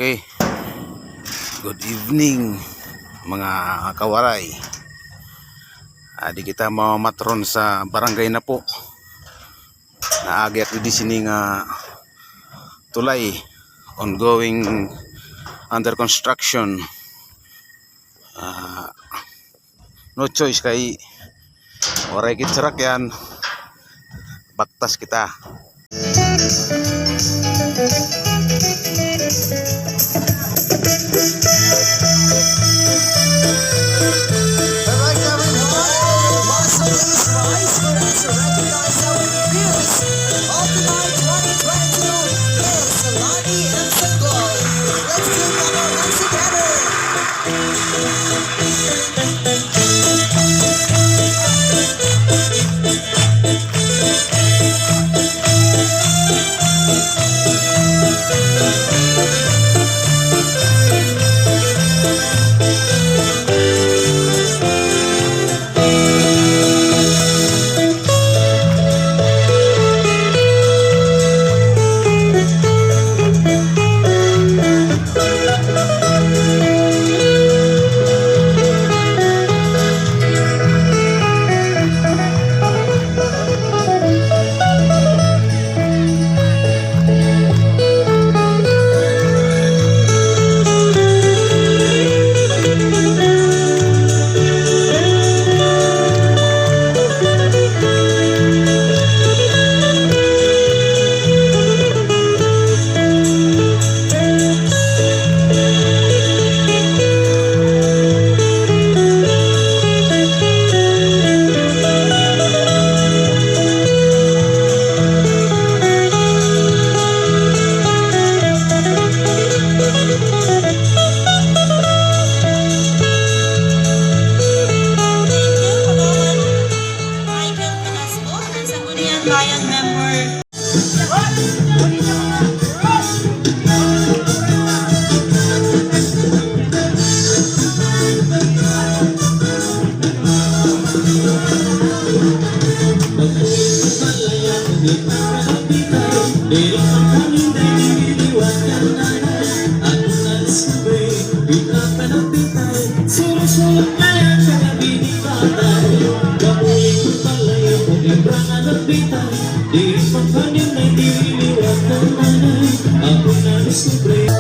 Okay, good evening mga kawaray. Di kita mamatron sa barangay na po. Naagi ako di sini nga tulay ongoing under construction. No choice kay waray kitsarak yan. Baktas kita. Bayan member. Di pagkanyan ay diliwat ng nanay, ako na deskubre.